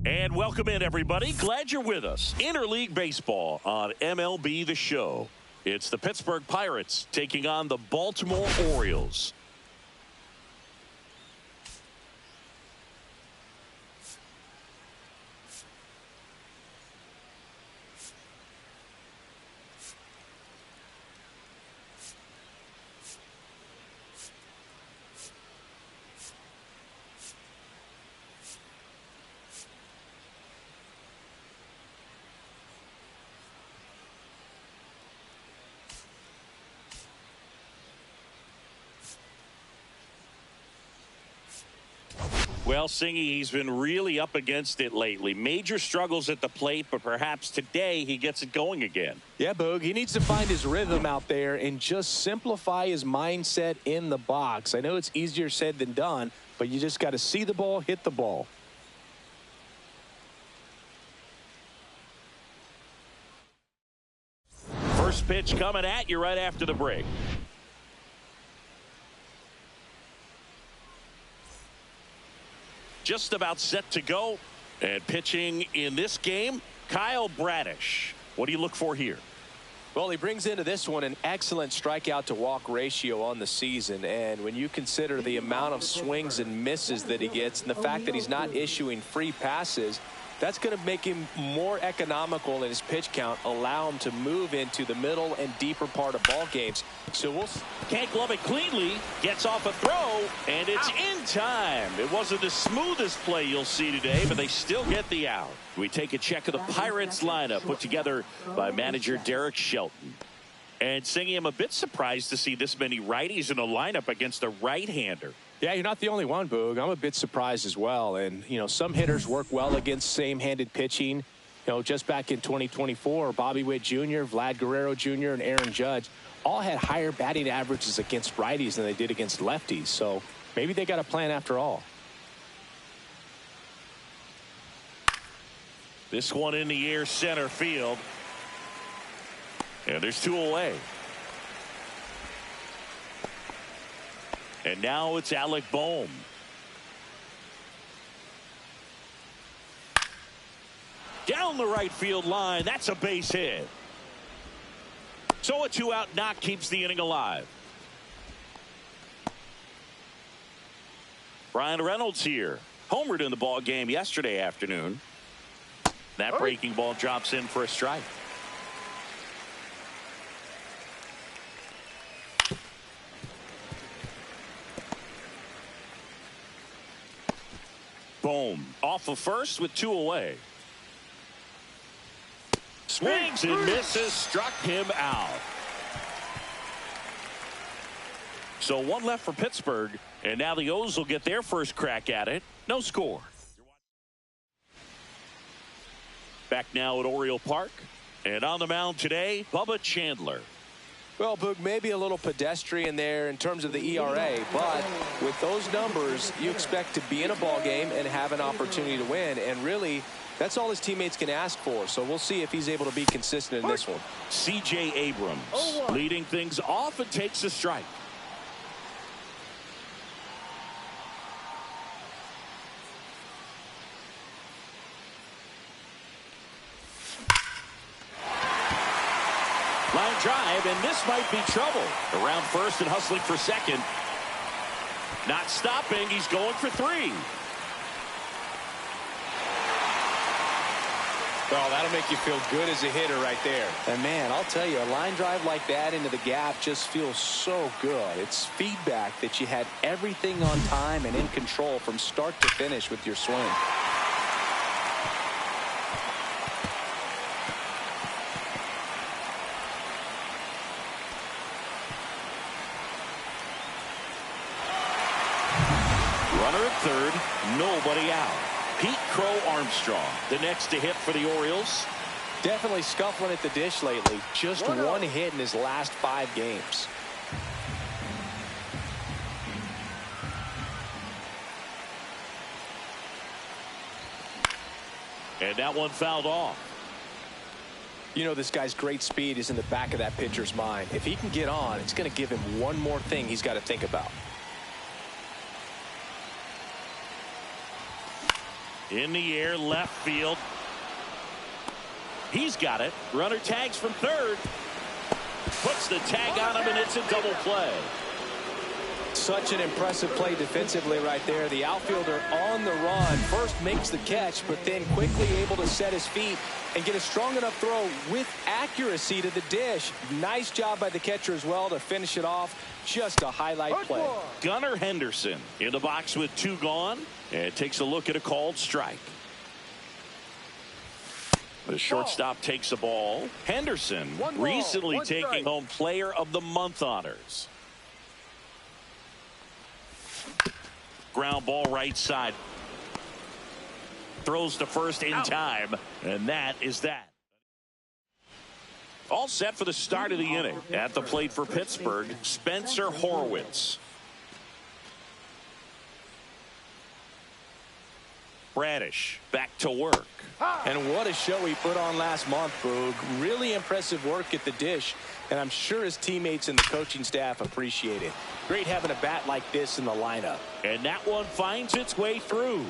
And welcome in, everybody. Glad you're with us. Interleague Baseball on MLB The Show. It's the Pittsburgh Pirates taking on the Baltimore Orioles. Well, Singy, he's been really up against it lately. Major struggles at the plate, but perhaps today he gets it going again. Yeah, Boog, he needs to find his rhythm out there and just simplify his mindset in the box. I know it's easier said than done, but you just got to see the ball, hit the ball. First pitch coming at you right after the break. Just about set to go. And pitching in this game, Kyle Bradish. What do you look for here? Well, he brings into this one an excellent strikeout to walk ratio on the season. And when you consider the amount of swings and misses that he gets and the fact that he's not issuing free passes, that's going to make him more economical in his pitch count, allow him to move into the middle and deeper part of ball games. So we'll can't glove it cleanly, gets off a throw, and it's in time. It wasn't the smoothest play you'll see today, but they still get the out. We take a check of the Pirates lineup put together by manager Derek Shelton. And Singy, I'm a bit surprised to see this many righties in a lineup against a right-hander. Yeah, you're not the only one, Boog. I'm a bit surprised as well. And, you know, some hitters work well against same-handed pitching. You know, just back in 2024, Bobby Witt Jr., Vlad Guerrero Jr., and Aaron Judge all had higher batting averages against righties than they did against lefties. So maybe they got a plan after all. This one in the air center field. And there's two away. And now it's Alec Bohm. Down the right field line. That's a base hit. So a two-out knock keeps the inning alive. Brian Reynolds here. Homered in the ball game yesterday afternoon. That breaking ball drops in for a strike. Boom off of first with two away. Swings and misses, struck him out. So one left for Pittsburgh, and now the O's will get their first crack at it. No score. Back now at Oriole Park, and on the mound today, Bubba Chandler. Well, Boog, maybe a little pedestrian there in terms of the ERA, but with those numbers, you expect to be in a ball game and have an opportunity to win. And really, that's all his teammates can ask for. So we'll see if he's able to be consistent in this one. C.J. Abrams leading things off and takes a strike. drive, and this might be trouble. Around first and hustling for second. Not stopping. He's going for 3. Well, that'll make you feel good as a hitter right there. And, man, I'll tell you, a line drive like that into the gap just feels so good. It's feedback that you had everything on time and in control from start to finish with your swing. Runner at third, nobody out. Pete Crow Armstrong, the next to hit for the Orioles. Definitely scuffling at the dish lately. Just one hit in his last 5 games. And that one fouled off. You know, this guy's great speed is in the back of that pitcher's mind. If he can get on, it's going to give him one more thing he's got to think about. In the air, left field. He's got it. Runner tags from third. Puts the tag on him, and it's a double play. Such an impressive play defensively right there. The outfielder on the run. First makes the catch, but then quickly able to set his feet and get a strong enough throw with accuracy to the dish. Nice job by the catcher as well to finish it off. Just a highlight play. Gunnar Henderson in the box with 2 gone. And takes a look at a called strike. The shortstop takes a ball. Henderson recently taking home Player of the Month honors. Ground ball right side. Throws to first in time. And that is that. All set for the start of the inning. At the plate for Pittsburgh, Spencer Horwitz. Bradish back to work. And what a show he put on last month, Boog. Really impressive work at the dish, and I'm sure his teammates and the coaching staff appreciate it. Great having a bat like this in the lineup. And that one finds its way through.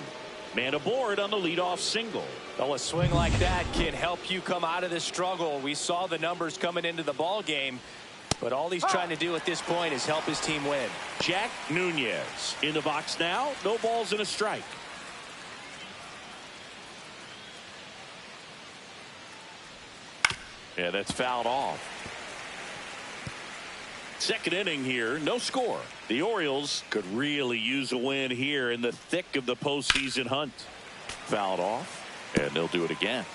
Man aboard on the leadoff single. Well, a swing like that can help you come out of this struggle. We saw the numbers coming into the ball game, but all he's trying to do at this point is help his team win. Jack Nunez in the box now. No balls and a strike. Yeah, that's fouled off. Second inning here, no score. The Orioles could really use a win here in the thick of the postseason hunt. Fouled off, and they'll do it again.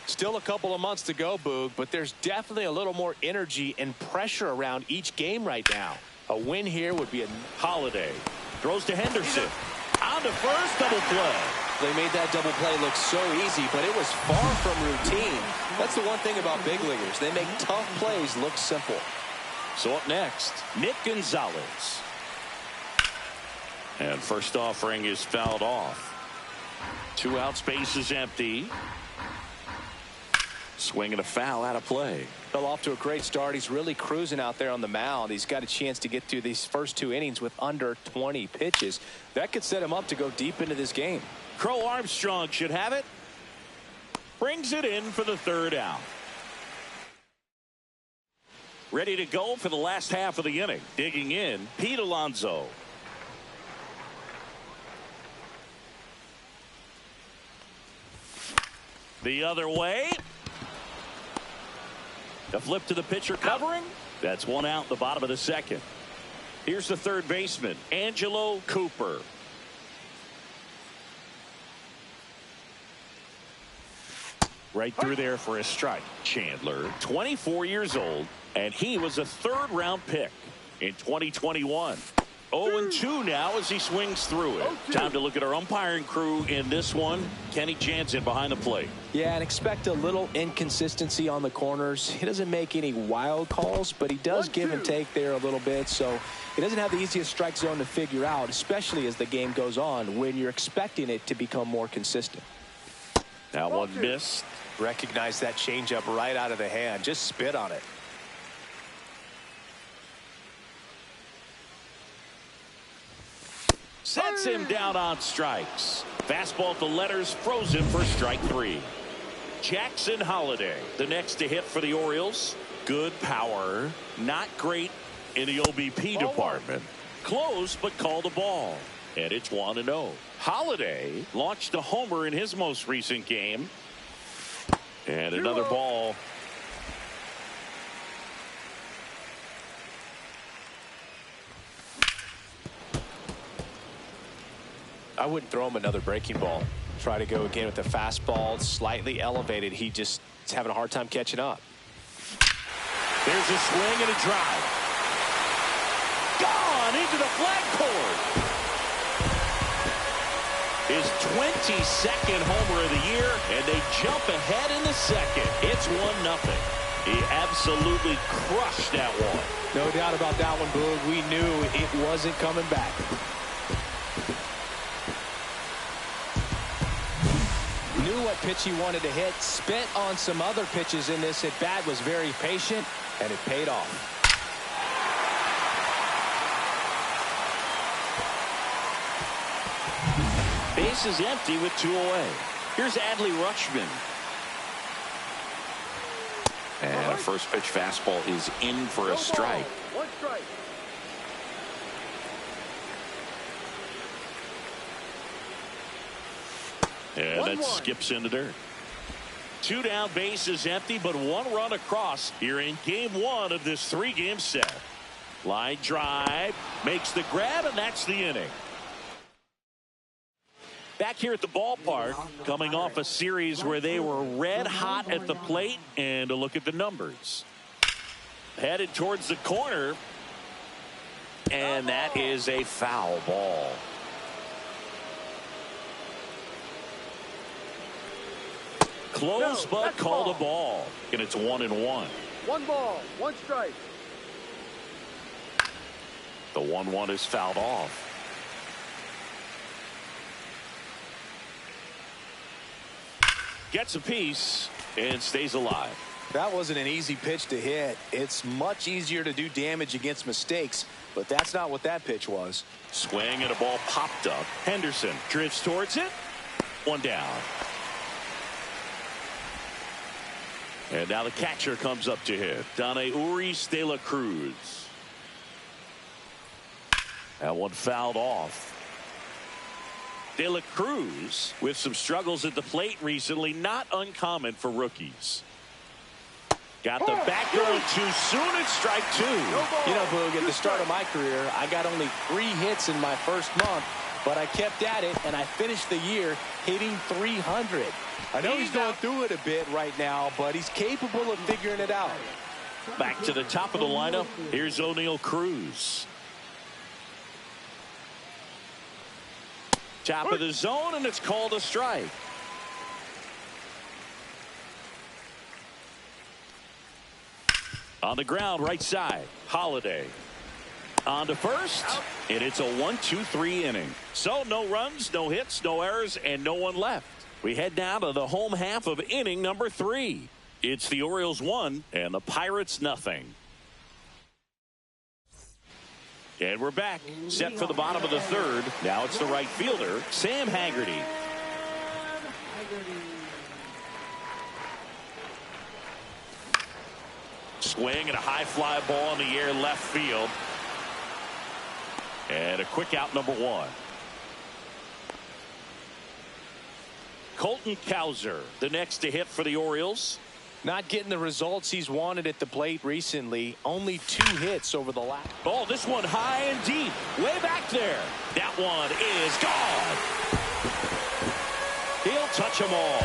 Still a couple of months to go, Boog, but there's definitely a little more energy and pressure around each game right now. A win here would be a holiday. Throws to Henderson. On to first, double play. They made that double play look so easy, but it was far from routine. That's the one thing about big leaguers. They make tough plays look simple. So up next, Nick Gonzalez. And first offering is fouled off. 2 out, space is empty. Swing and a foul out of play. Fell off to a great start. He's really cruising out there on the mound. He's got a chance to get through these first 2 innings with under 20 pitches. That could set him up to go deep into this game. Crow Armstrong should have it. Brings it in for the 3rd out. Ready to go for the last half of the inning. Digging in, Pete Alonso. The other way. The flip to the pitcher covering. That's 1 out in the bottom of the 2nd. Here's the 3rd baseman, Angelo Cooper. Right through there for a strike. Chandler, 24 years old, and he was a 3rd-round pick in 2021. 0-2 now as he swings through it. Time to look at our umpiring crew in this one. Kenny Jansen behind the plate. Yeah, and expect a little inconsistency on the corners. He doesn't make any wild calls, but he does give and take there a little bit. So he doesn't have the easiest strike zone to figure out, especially as the game goes on when you're expecting it to become more consistent. That one missed. Recognize that changeup right out of the hand. Just spit on it. Sets him down on strikes. Fastball to letters, frozen for strike 3. Jackson Holliday, the next to hit for the Orioles. Good power, not great in the OBP department. Close, but called a ball. And it's 1-0. Holliday launched a homer in his most recent game. And another ball. I wouldn't throw him another breaking ball. Try to go again with the fastball, slightly elevated. He just is having a hard time catching up. There's a swing and a drive. Gone into the flagpole. His 22nd homer of the year, and they jump ahead in the second. It's 1-0. He absolutely crushed that one. No doubt about that one, Boog. We knew it wasn't coming back. Knew what pitch he wanted to hit. Spent on some other pitches in this at bat. Was very patient, and it paid off. Base is empty with 2 away. Here's Adley Rutschman. And a first pitch fastball is in for a strike. 1 strike. And that skips into dirt. 2 down, base is empty, but 1 run across here in game 1 of this 3-game set. Line drive, makes the grab, and that's the inning. Back here at the ballpark, coming off a series where they were red hot at the plate, and a look at the numbers. Headed towards the corner, and that is a foul ball. Close, but called a ball. And it's 1-1. 1 ball, 1 strike. The 1-1 is fouled off. Gets a piece and stays alive. That wasn't an easy pitch to hit. It's much easier to do damage against mistakes, but that's not what that pitch was. Swing and a ball popped up. Henderson drifts towards it. 1 down. And now the catcher comes up to hit. Uri De La Cruz. That one fouled off. De La Cruz with some struggles at the plate recently, not uncommon for rookies. Got the back going too soon. It's strike 2. You know, Boog, at the start of my career, I got only 3 hits in my first month, but I kept at it, and I finished the year hitting 300. I know he's going through it a bit right now, but he's capable of figuring it out. Back to the top of the lineup. Here's O'Neal Cruz. Top of the zone, and it's called a strike. On the ground, right side, Holliday. On to first, and it's a 1-2-3 inning. So no runs, no hits, no errors, and no one left. We head down to the home half of inning number 3. It's the Orioles 1 and the Pirates nothing. And we're back, set for the bottom of the 3rd. Now it's the right fielder, Sam Haggerty. Swing and a high fly ball in the air left field. And a quick out, number 1. Colton Cowser, the next to hit for the Orioles. Not getting the results he's wanted at the plate recently. Only 2 hits over the last. Oh, this one high and deep. Way back there. That one is gone. He'll touch them all.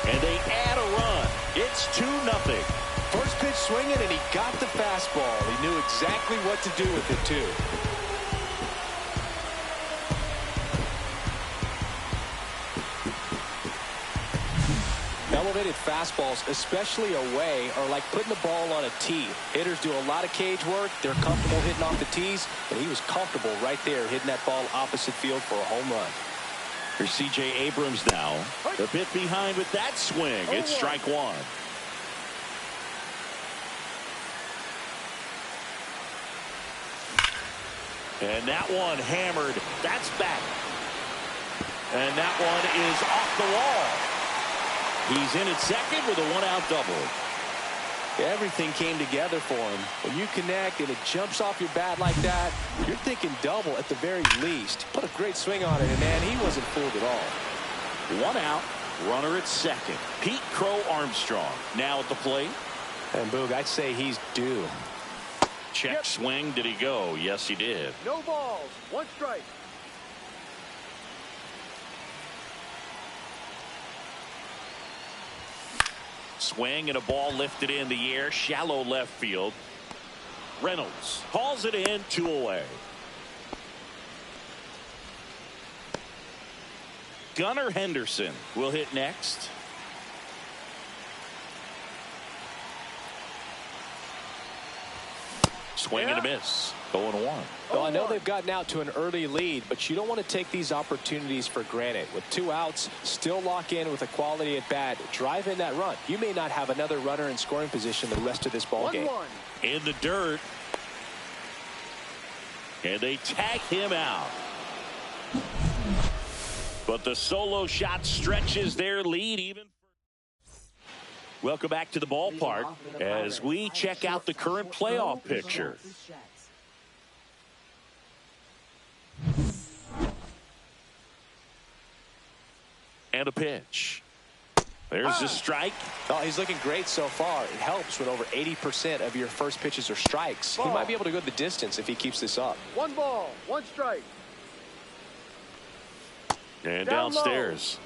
And they add a run. It's 2-0. First pitch swinging, and he got the fastball. He knew exactly what to do with it, too. Elevated fastballs, especially away, are like putting the ball on a tee. Hitters do a lot of cage work. They're comfortable hitting off the tees, and he was comfortable right there hitting that ball opposite field for a home run. Here's C.J. Abrams now. A bit behind with that swing. It's strike 1. And that one hammered. That's back. And that one is off the wall. He's in at second with a one-out double. Everything came together for him. When you connect and it jumps off your bat like that, you're thinking double at the very least. Put a great swing on it, and man, he wasn't fooled at all. One out, runner at second. Pete Crow Armstrong now at the plate. And Boog, I'd say he's due. Check swing. Did he go? Yes, he did. No balls. One strike. Swing and a ball lifted in the air, shallow left field. Reynolds hauls it in, 2 away. Gunnar Henderson will hit next. Swing and a miss. 0-1. Well, I know they've gotten out to an early lead, but you don't want to take these opportunities for granted. With 2 outs, still lock in with a quality at bat, drive in that run. You may not have another runner in scoring position the rest of this ball game. In the dirt. And they tag him out. But the solo shot stretches their lead even. Welcome back to the ballpark as we check out the current playoff picture. And a pitch. There's the strike. Oh, he's looking great so far. It helps when over 80% of your first pitches are strikes. He might be able to go the distance if he keeps this up. 1 ball, 1 strike. And downstairs.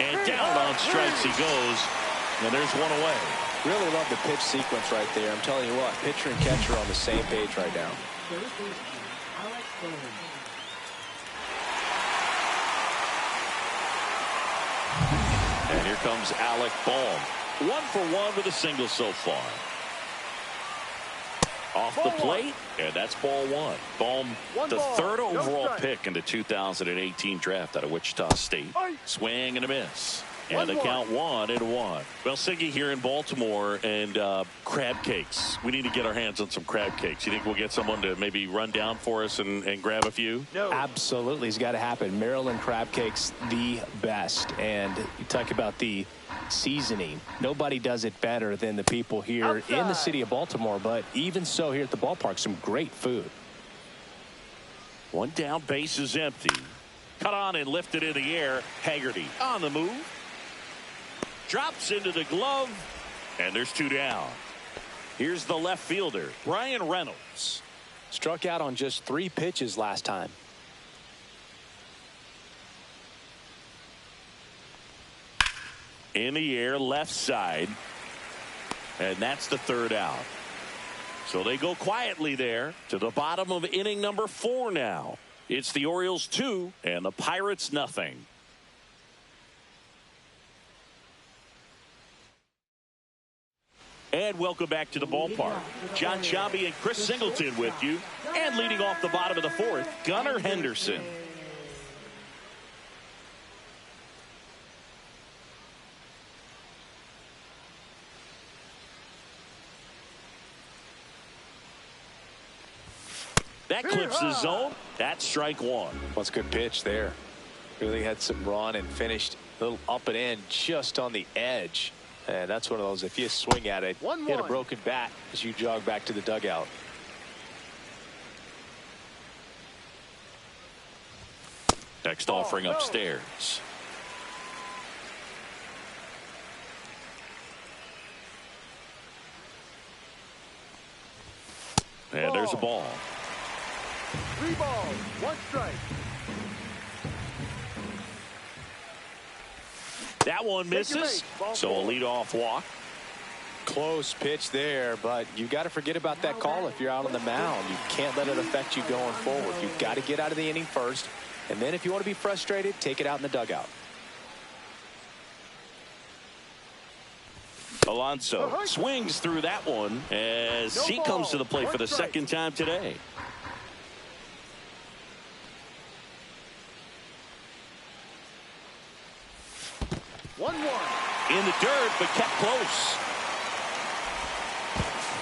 And down on strikes he goes. And there's 1 away. Really love the pitch sequence right there. I'm telling you what, pitcher and catcher are on the same page right now. And here comes Alec Bohm. 1 for 1 with a single so far. Off the plate, and that's ball 1. Bohm, the 3rd overall pick in the 2018 draft out of Wichita State. Swing and a miss. And the count 1-1. Well, Siggy here in Baltimore, and crab cakes. We need to get our hands on some crab cakes. You think we'll get someone to maybe run down for us and grab a few? No. Absolutely. It's got to happen. Maryland crab cakes, the best. And you talk about the seasoning. Nobody does it better than the people here in the city of Baltimore. But even so, here at the ballpark, some great food. 1 down, base is empty. Cut on and lifted in the air. Haggerty on the move. Drops into the glove, and there's 2 down. Here's the left fielder, Brian Reynolds. Struck out on just 3 pitches last time. In the air, left side. And that's the 3rd out. So they go quietly there to the bottom of inning number 4 now. It's the Orioles 2 and the Pirates nothing. And welcome back to the ballpark. John Sciambi and Chris Singleton with you. And leading off the bottom of the 4th, Gunnar Henderson. That clips the zone. That's strike 1. What's a good pitch there. Really had some run and finished a little up and in just on the edge. And that's one of those, if you swing at it, hit a broken bat as you jog back to the dugout. Next offering upstairs. And there's a ball. 3 balls, 1 strike. That one misses, so a leadoff walk. Close pitch there, but you got to forget about that call if you're out on the mound. You can't let it affect you going forward. You've got to get out of the inning first, and then if you want to be frustrated, take it out in the dugout. Alonso swings through that one as he comes to the plate for the 2nd time today. In the dirt, but kept close.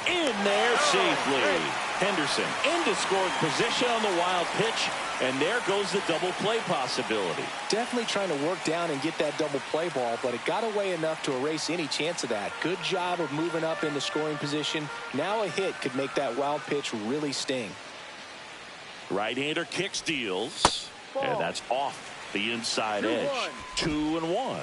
in there safely. Henderson into scoring position on the wild pitch, and there goes the double play possibility. Definitely trying to work down and get that double play ball, but it got away enough to erase any chance of that. Good job of moving up into scoring position. Now a hit could make that wild pitch really sting. Right-hander kicks, deals, and that's off the inside edge. 2-1.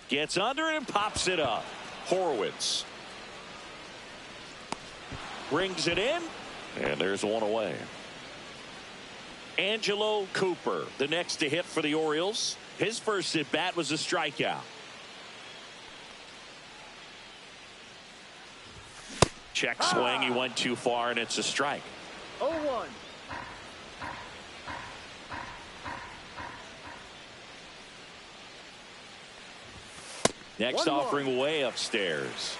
Gets under it and pops it up. Horowitz brings it in, and there's one away. Angelo Cooper, the next to hit for the Orioles. His first at bat was a strikeout. Check swing. He went too far, and it's a strike. 0-1. Next offering way upstairs.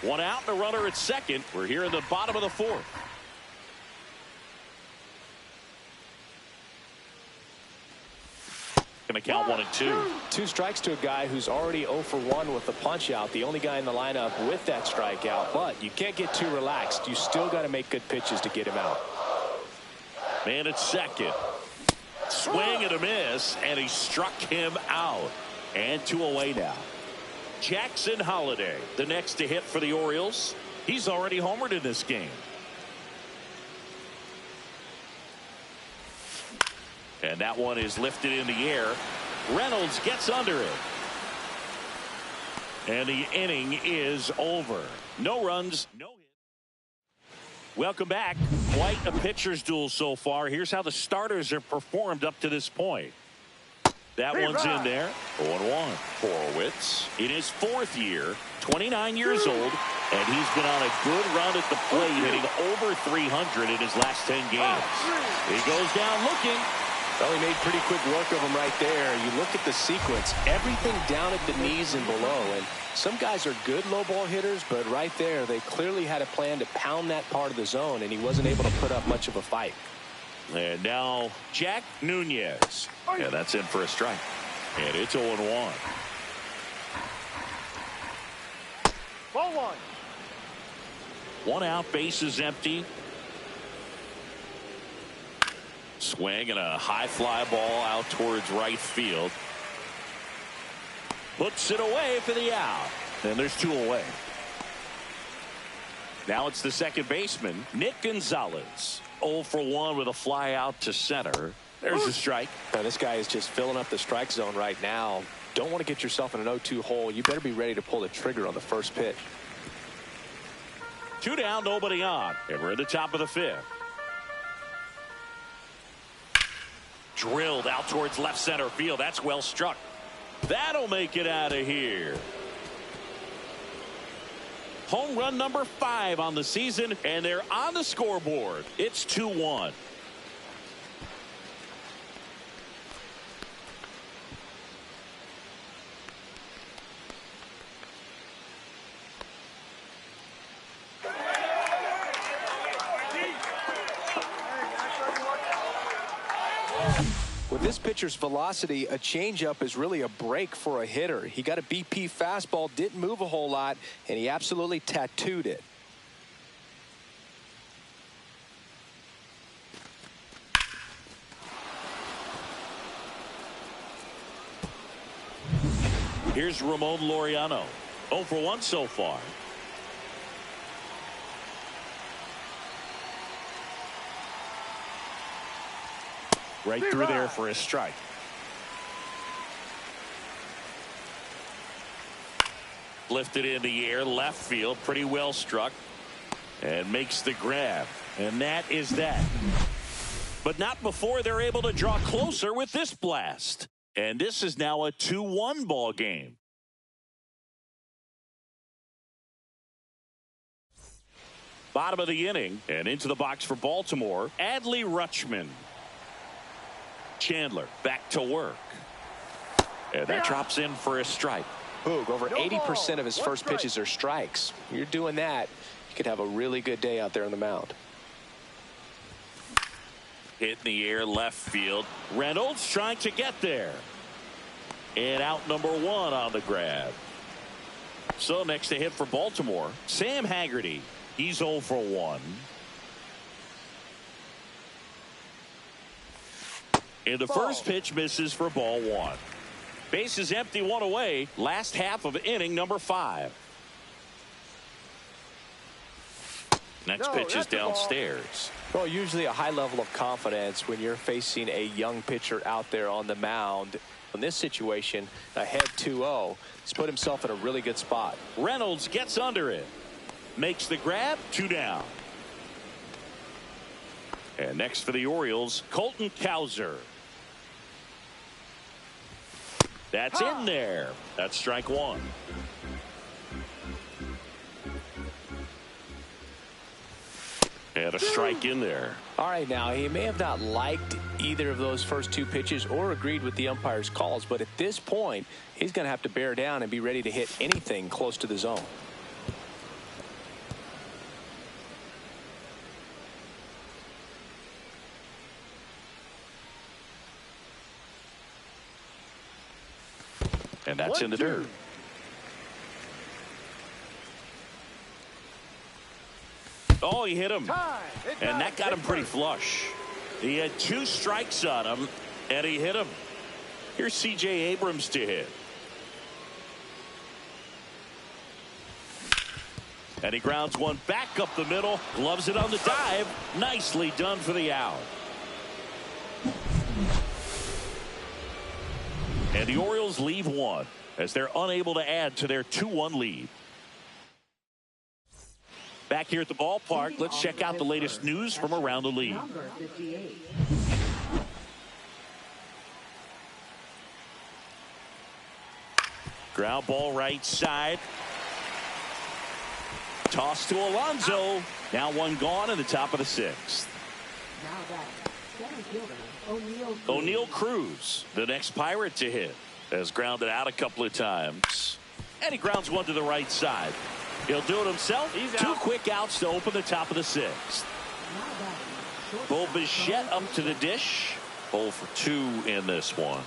One out and a runner at second. We're here in the bottom of the fourth. Going to count 1 and 2. 2 strikes to a guy who's already 0 for 1 with the punch out. The only guy in the lineup with that strikeout. But you can't get too relaxed. You still got to make good pitches to get him out. Man at second. Swing and a miss, and he struck him out. And 2 away now. Jackson Holliday, the next to hit for the Orioles. He's already homered in this game. And that one is lifted in the air. Reynolds gets under it. And the inning is over. No runs, no hits. Welcome back. Quite a pitcher's duel so far. Here's how the starters have performed up to this point. That one's in there. 0-1. Horowitz in his 4th year, 29 years old, and he's been on a good run at the plate, hitting over 300 in his last 10 games. He goes down looking. Well, he made pretty quick work of him right there. You look at the sequence, everything down at the knees and below, and some guys are good low ball hitters, but right there they clearly had a plan to pound that part of the zone, and he wasn't able to put up much of a fight. And now Jack Nunez. Yeah, that's in for a strike. And it's 0-1. Ball 1. 1 out, bases empty. Swing and a high fly ball out towards right field. Puts it away for the out. And there's 2 away. Now it's the second baseman, Nick Gonzalez. 0 for 1 with a fly out to center. There's a strike. Now, this guy is just filling up the strike zone right now. Don't want to get yourself in an 0-2 hole. You better be ready to pull the trigger on the first pitch. 2 down, nobody on. And we're at the top of the 5th. Drilled out towards left center field. That's well struck. That'll make it out of here. Home run number 5 on the season, and they're on the scoreboard. It's 2-1. With this pitcher's velocity, a changeup is really a break for a hitter. He got a BP fastball, didn't move a whole lot, and he absolutely tattooed it. Here's Ramon Laureano. 0 for 1 so far. Right through there for a strike. Lifted in the air, left field, pretty well struck, and makes the grab. And that is that. But not before they're able to draw closer with this blast. And this is now a 2-1 ball game. Bottom of the inning, and into the box for Baltimore, Adley Rutschman. Chandler back to work. And that drops in for a strike. Boog, over 80% of his first pitches are strikes. You're doing that, you could have a really good day out there on the mound. Hit in the air left field. Reynolds trying to get there. And out number 1 on the grab. So next to hit for Baltimore, Sam Haggerty. He's 0 for 1. And the first pitch misses for ball 1. Bases empty, 1 away. Last half of inning number 5. Next pitch is downstairs. Well, usually a high level of confidence when you're facing a young pitcher out there on the mound. In this situation, ahead 2-0, he's put himself in a really good spot. Reynolds gets under it. Makes the grab, 2 down. And next for the Orioles, Colton Cowser. That's in there. That's strike 1. And a strike in there. All right, now he may have not liked either of those first 2 pitches or agreed with the umpire's calls, but at this point, he's going to have to bear down and be ready to hit anything close to the zone. And that's in the dirt. Oh, he hit him. And that got him pretty flush. He had 2 strikes on him, and he hit him. Here's C.J. Abrams to hit. And he grounds one back up the middle. Gloves it on the dive. Nicely done for the out. And the Orioles leave 1 as they're unable to add to their 2-1 lead. Back here at the ballpark, let's check out the latest news from around the league. Ground ball right side. Toss to Alonso. Now 1 gone in the top of the 6th. O'Neal Cruz, the next Pirate to hit, has grounded out a couple of times. And he grounds one to the right side. He'll do it himself. He's 2 quick outs to open the top of the 6th. Bo Bichette up to the dish. 0 for 2 in this one.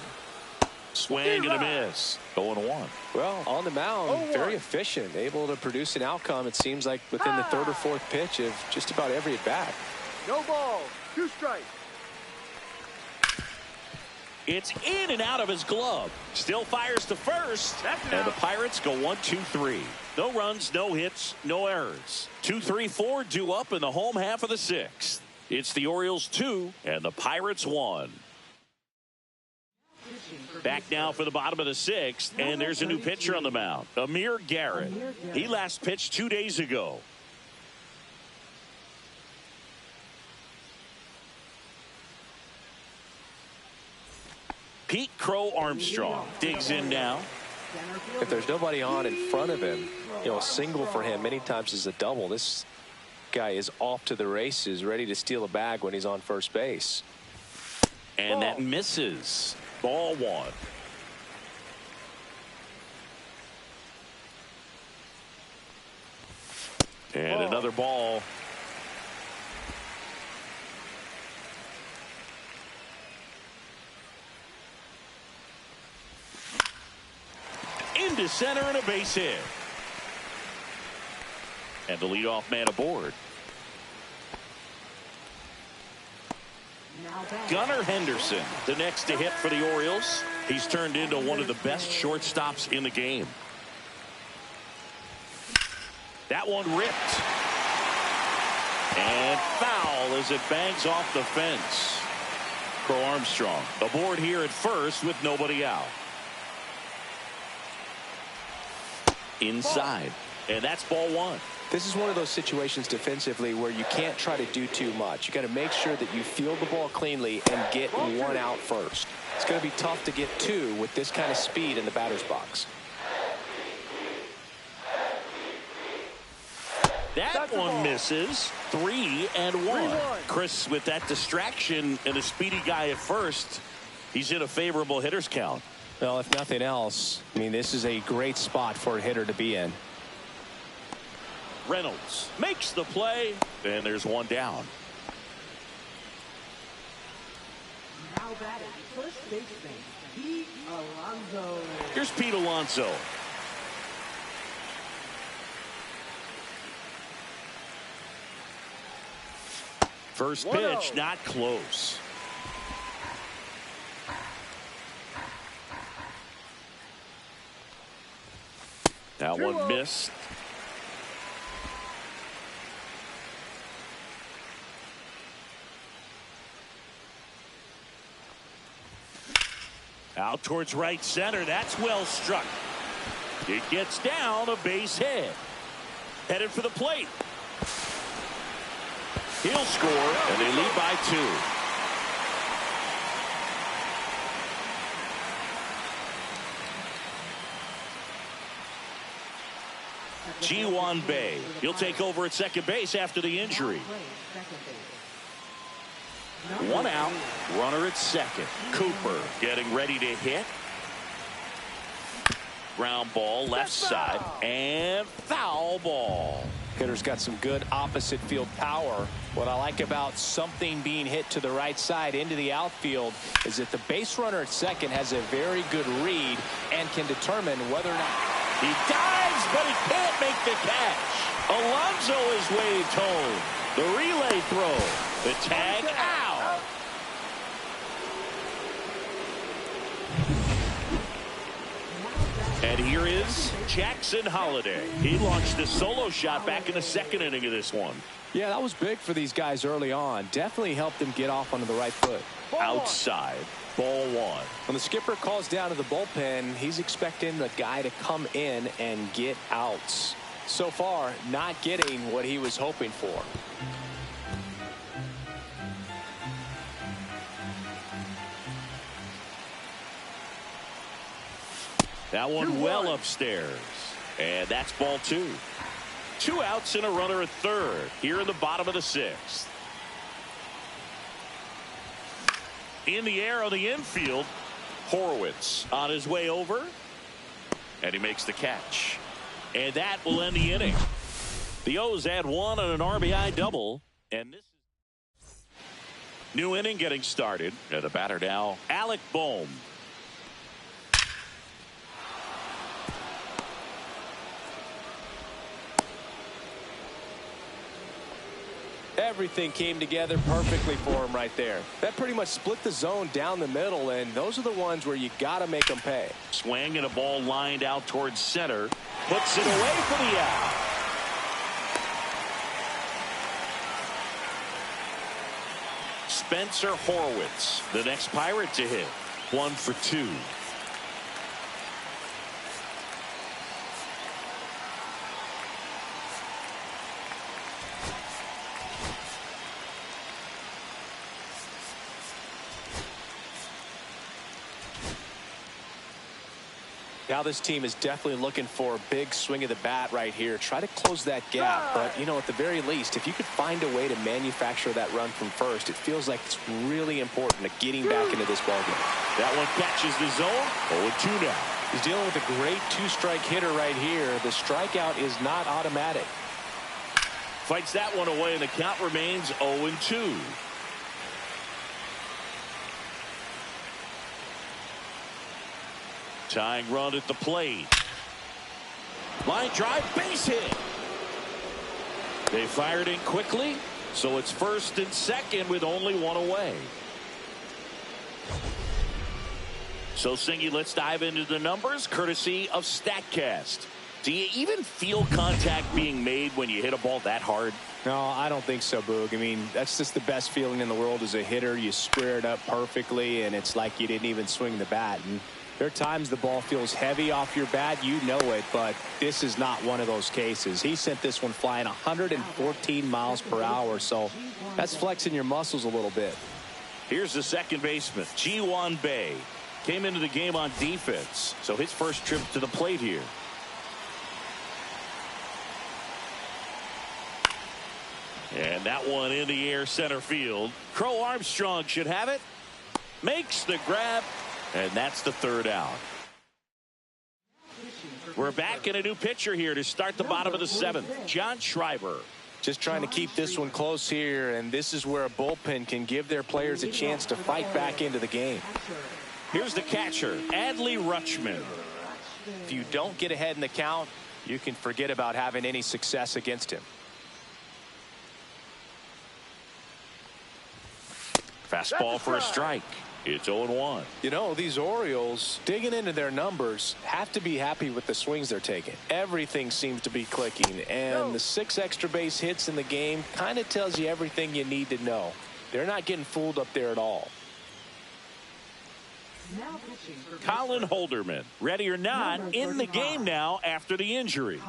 Swing and a miss. 0-1. Well, on the mound, very efficient, able to produce an outcome, it seems like, within the 3rd or 4th pitch of just about every at bat. No ball, 2 strikes. It's in and out of his glove. Still fires to first. And the Pirates go 1-2-3. No runs, no hits, no errors. 2-3-4 due up in the home half of the 6th. It's the Orioles 2 and the Pirates 1. Back now for the bottom of the 6th, and there's a new pitcher on the mound, Amir Garrett. He last pitched 2 days ago. Pete Crow Armstrong digs in now. If there's nobody on in front of him, you know, a single for him many times is a double. This guy is off to the races, ready to steal a bag when he's on first base. And that misses. Ball 1. And another ball. Into center and a base hit. And the leadoff man aboard. Gunnar Henderson, the next to hit for the Orioles. He's turned into one of the best shortstops in the game. That one ripped. And foul as it bangs off the fence. Crow Armstrong aboard here at first with nobody out. Inside. And that's ball 1. This is one of those situations defensively where you can't try to do too much. You got to make sure that you field the ball cleanly and get 1 out first. It's going to be tough to get 2 with this kind of speed in the batter's box. That one misses. 3-1. Chris, with that distraction and a speedy guy at first, he's in a favorable hitter's count. Well, if nothing else, I mean, this is a great spot for a hitter to be in. Reynolds makes the play, and there's 1 down. Here's Pete Alonso. First pitch, not close. That one missed. Out towards right center. That's well struck. It gets down, a base hit. Headed for the plate. He'll score, and they lead by 2. Ji-hwan Bae. He'll take over at second base after the injury. 1 out, runner at second. Cooper getting ready to hit. Ground ball left side, and foul ball. Hitter's got some good opposite field power. What I like about something being hit to the right side into the outfield is that the base runner at second has a very good read and can determine whether or not. He dives, but he can't make the catch. Alonso is waved home. The relay throw. The tag out. And here is Jackson Holliday. He launched a solo shot back in the second inning of this one. Yeah, that was big for these guys early on. Definitely helped them get off onto the right foot. Outside, ball 1. When the skipper calls down to the bullpen, he's expecting the guy to come in and get outs. So far, not getting what he was hoping for. That one well upstairs. And that's ball 2. 2 outs and a runner at third here in the bottom of the 6th. In the air on the infield, Horwitz on his way over, and he makes the catch. And that will end the inning. The O's add 1 on an RBI double, and this is new inning getting started. And the batter now, Alec Bohm. Everything came together perfectly for him right there. That pretty much split the zone down the middle, and those are the ones where you got to make them pay. Swing and a ball lined out towards center. Puts it away for the out. Spencer Horwitz, the next Pirate to hit. 1 for 2. Now this team is definitely looking for a big swing of the bat right here. Try to close that gap. But, you know, at the very least, if you could find a way to manufacture that run from first, it feels like it's really important to getting back into this ballgame. That one catches the zone. 0-2 now. He's dealing with a great 2-strike hitter right here. The strikeout is not automatic. Fights that one away, and the count remains 0-2. Tying run at the plate. Line drive, base hit. They fired in quickly, so it's first and second with only 1 away. So, Singy, let's dive into the numbers, courtesy of StatCast. Do you even feel contact being made when you hit a ball that hard? No, I don't think so, Boog. I mean, that's just the best feeling in the world as a hitter. You square it up perfectly, and it's like you didn't even swing the bat. And there are times the ball feels heavy off your bat. You know it, but this is not one of those cases. He sent this one flying 114 miles per hour, so that's flexing your muscles a little bit. Here's the second baseman, Ji-hwan Bae. Came into the game on defense, so his first trip to the plate here. And that one in the air center field. Crow Armstrong should have it. Makes the grab. And that's the third out. We're back in a new pitcher here to start the bottom of the 7th. John Schreiber. Just trying to keep this one close here, and this is where a bullpen can give their players a chance to fight back into the game. Here's the catcher, Adley Rutschman. If you don't get ahead in the count, you can forget about having any success against him. Fastball for a strike. It's 0-1. You know, these Orioles, digging into their numbers, have to be happy with the swings they're taking. Everything seems to be clicking, and the 6 extra base hits in the game kind of tells you everything you need to know. They're not getting fooled up there at all. Colin Holderman, ready or not, in the game now after the injury.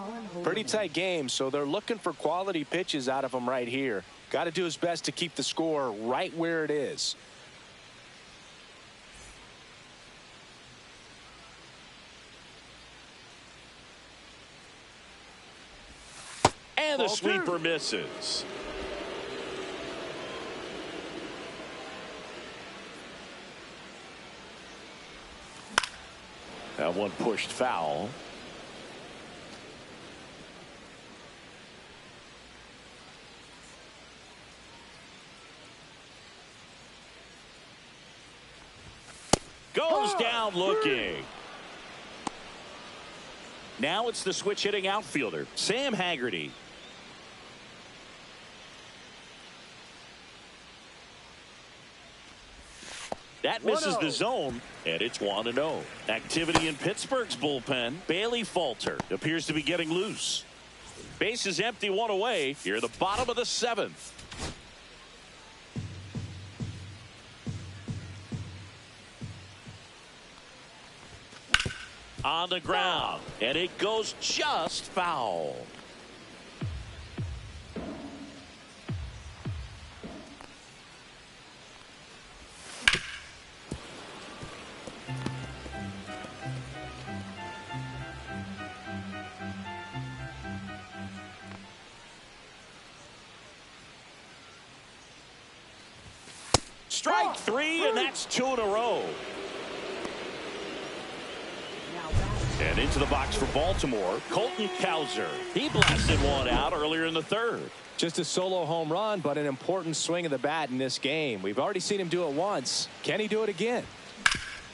Pretty tight game, so they're looking for quality pitches out of him right here. Got to do his best to keep the score right where it is. And the sweeper misses. That one pushed foul. Goes down looking. Now it's the switch hitting outfielder, Sam Haggerty. That misses the zone, and it's 1-0. Activity in Pittsburgh's bullpen. Bailey Falter appears to be getting loose. Base is empty, one away. Here at the bottom of the 7th. On the ground, and it goes just foul. Strike 3, and that's 2 in a row. And into the box for Baltimore, Colton Cowser. He blasted one out earlier in the 3rd. Just a solo home run, but an important swing of the bat in this game. We've already seen him do it once. Can he do it again?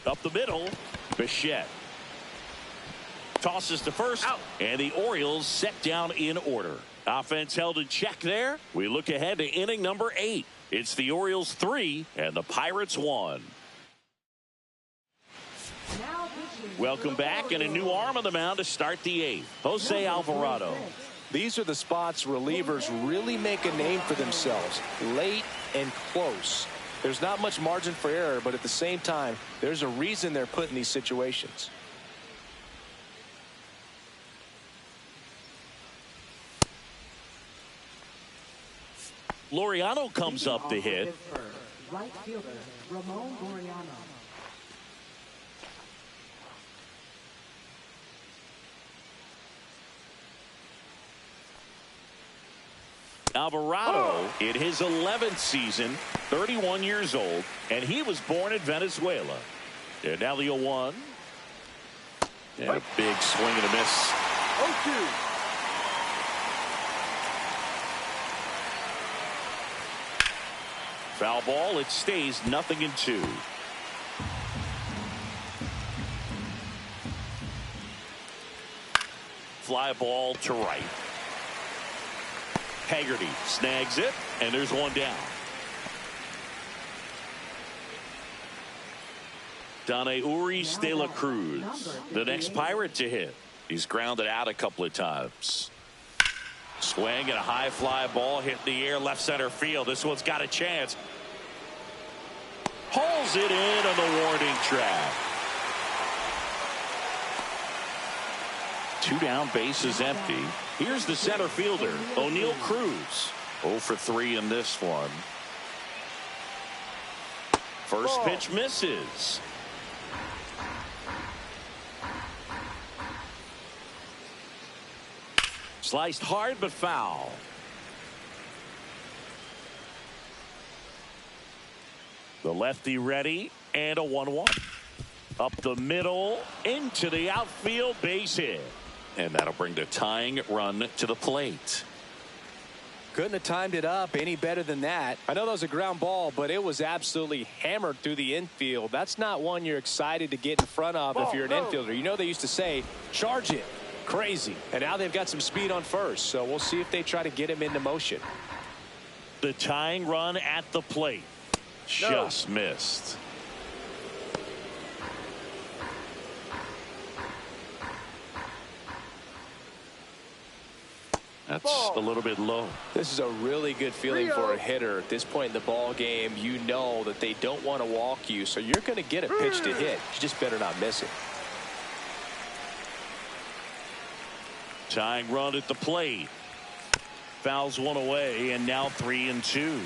Up the middle, Bichette. Tosses to first, out. And the Orioles set down in order. Offense held in check there. We look ahead to inning number 8. It's the Orioles 3 and the Pirates 1. Welcome back, and a new arm on the mound to start the 8th. Jose Alvarado. These are the spots relievers really make a name for themselves. Late and close. There's not much margin for error, but at the same time, there's a reason they're put in these situations. Laureano comes up to hit. Right fielder, Ramon Laureano. Alvarado in his 11th season, 31 years old, and he was born in Venezuela. And now the 0-1. And a big swing and a miss. 0-2. Foul ball. It stays 0-2. Fly ball to right. Haggerty snags it, and there's one down. Dane Urias de la Cruz, the next Pirate to hit. He's grounded out a couple of times. Swing and a high fly ball hit in the air, left center field. This one's got a chance. Hauls it in on the warning track. 2 down, base is empty. Here's the center fielder, O'Neal Cruz. 0 for 3 in this one. First pitch misses. Sliced hard but foul. The lefty ready, and a 1-1. Up the middle, into the outfield, base hit. And that'll bring the tying run to the plate. couldn't have timed it up any better than that. I know that was a ground ball, but it was absolutely hammered through the infield. That's not one you're excited to get in front of if you're an infielder. You know, they used to say, charge it. Crazy. And now they've got some speed on first, so we'll see if they try to get him into motion. The tying run at the plate. Just missed. That's a little bit low. This is a really good feeling for a hitter at this point in the ball game. You know that they don't want to walk you, so you're going to get a pitch to hit. You just better not miss it. Tying run at the plate. Fouls one away, and now 3-2.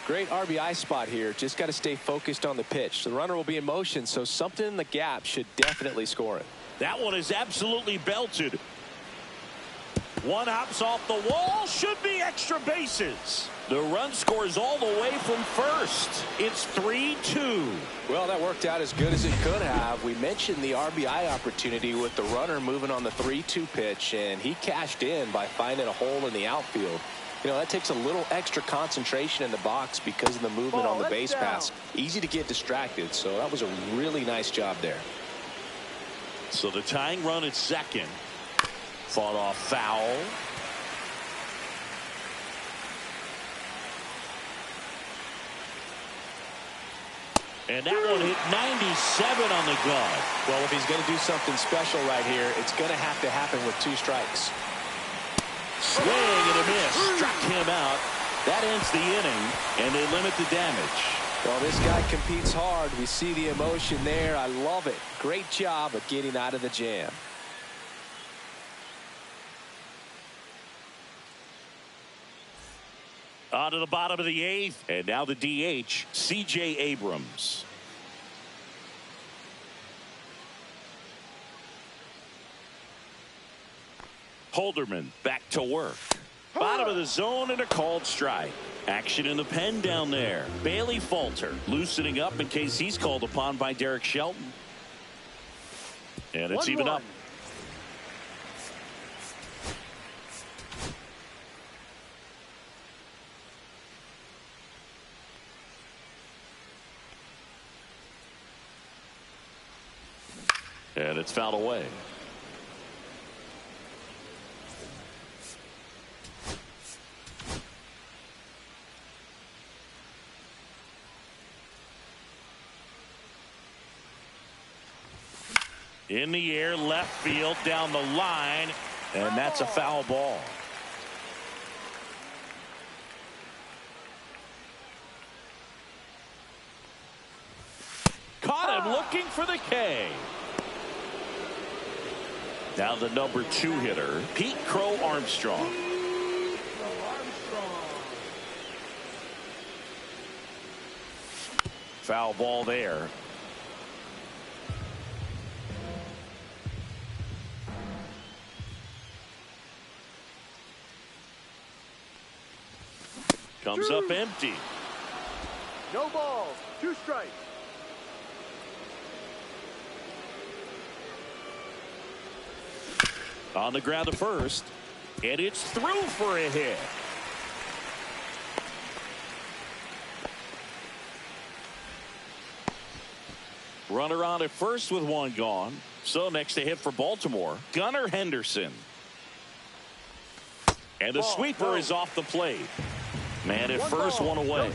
Great RBI spot here. Just got to stay focused on the pitch. The runner will be in motion, so something in the gap should definitely score it. That one is absolutely belted. One hops off the wall. Should be extra bases. The run scores all the way from first. It's 3-2. Well, that worked out as good as it could have. We mentioned the RBI opportunity with the runner moving on the 3-2 pitch, and he cashed in by finding a hole in the outfield. You know, that takes a little extra concentration in the box because of the movement on the base pass. Easy to get distracted, so that was a really nice job there. So the tying run at second. Fought off foul. And that one hit 97 on the glove. Well, if he's going to do something special right here, it's going to have to happen with 2 strikes. Swing and a miss. Struck him out. That ends the inning, and they limit the damage. Well, this guy competes hard. We see the emotion there. I love it. Great job of getting out of the jam. On to the bottom of the 8th, and now the DH, C.J. Abrams. Holderman back to work. Bottom of the zone and a called strike. Action in the pen down there. Bailey Falter loosening up in case he's called upon by Derek Shelton. And it's even up. And it's fouled away. In the air, left field, down the line, and that's a foul ball. Caught him looking for the K. Now the number 2 hitter, Pete Crow Armstrong. Foul ball there. Comes up empty. No balls, 2 strikes. On the ground to first, and it's through for a hit. Runner on at first with 1 gone. So next to hit for Baltimore, Gunnar Henderson. And the sweeper is off the plate. Man at first, 1 away.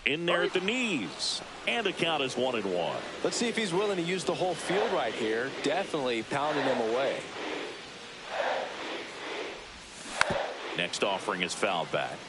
In there at the knees. And the count is 1-1. Let's see if he's willing to use the whole field right here. Definitely pounding him away. Next offering is fouled back.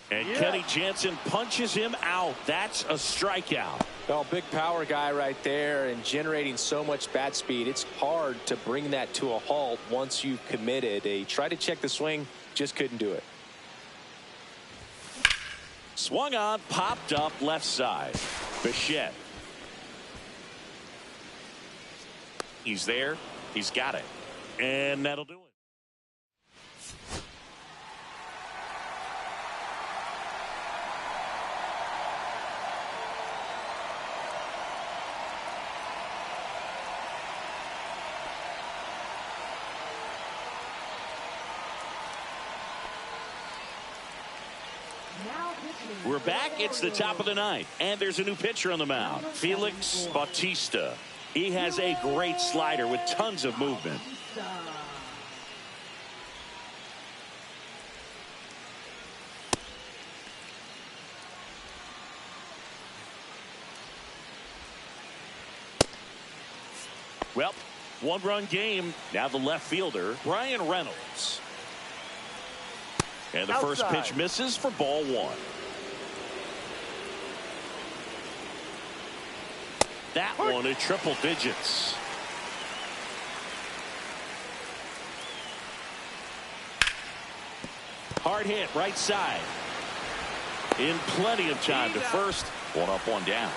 And Kenny Jansen punches him out. That's a strikeout. Well, big power guy right there and generating so much bat speed. It's hard to bring that to a halt once you've committed. He tried to check the swing, just couldn't do it. Swung on, popped up left side. Bichette. He's there. He's got it. And that'll do it. We're back. It's the top of the ninth, and there's a new pitcher on the mound, Felix Bautista. He has a great slider with tons of movement. Well, one-run game. Now the left fielder, Brian Reynolds. And the first pitch misses for ball one. That one at triple digits. Hard hit right side. In plenty of time to first. One up, one down.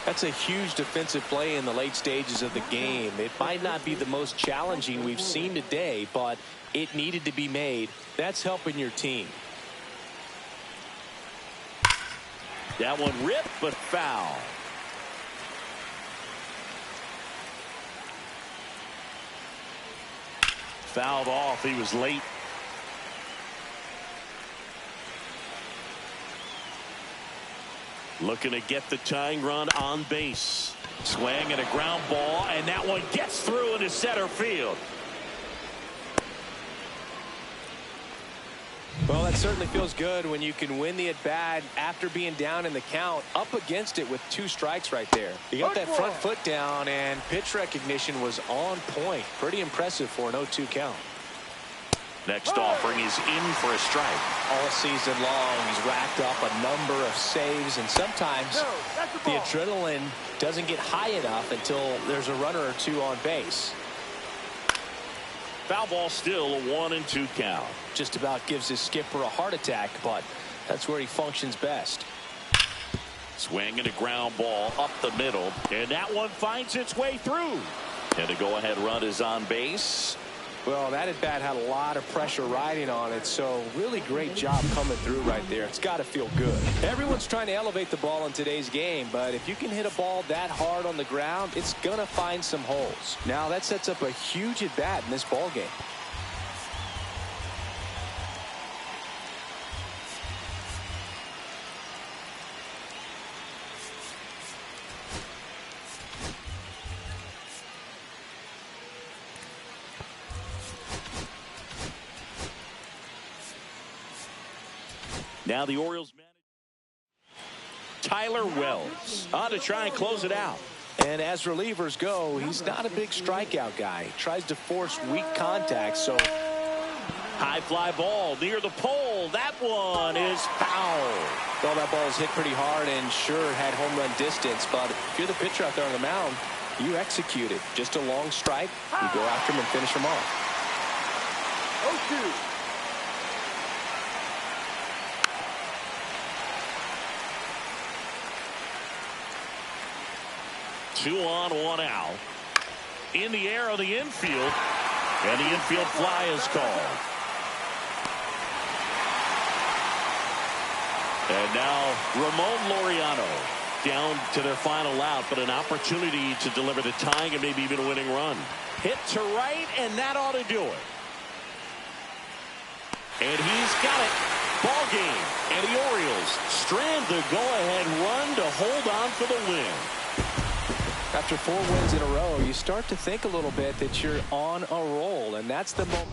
That's a huge defensive play in the late stages of the game. It might not be the most challenging we've seen today, but it needed to be made. That's helping your team. That one ripped, but foul. Fouled off. He was late. Looking to get the tying run on base. Swing and a ground ball, and that one gets through into center field. Well, that certainly feels good when you can win the at-bat after being down in the count, up against it with 2 strikes right there. You got that front foot down, and pitch recognition was on point. Pretty impressive for an 0-2 count. Next offering is in for a strike. All season long, he's racked up a number of saves, and sometimes the adrenaline doesn't get high enough until there's a runner or 2 on base. Foul ball, still a 1-2 count. Just about gives his skipper a heart attack, but that's where he functions best. Swing and a ground ball up the middle, and that one finds its way through. And the go-ahead run is on base. Well, that at-bat had a lot of pressure riding on it, so really great job coming through right there. It's got to feel good. Everyone's trying to elevate the ball in today's game, but if you can hit a ball that hard on the ground, it's going to find some holes. Now, that sets up a huge at-bat in this ball game. Now the Orioles manage. Tyler Wells on to try and close it out. And as relievers go, he's not a big strikeout guy. He tries to force weak contact, so high fly ball near the pole. That one is foul. Well, that ball is hit pretty hard and sure had home run distance, but if you're the pitcher out there on the mound, you execute it. Just a long strike, you go after him and finish him off. 0-2. 2 on, 1 out. In the air on the infield, and the infield fly is called. And now Ramon Laureano down to their final out, but an opportunity to deliver the tying and maybe even a winning run. Hit to right, and that ought to do it. And he's got it. Ball game. And the Orioles strand the go-ahead run to hold on for the win. After 4 wins in a row, you start to think a little bit that you're on a roll, and that's the moment.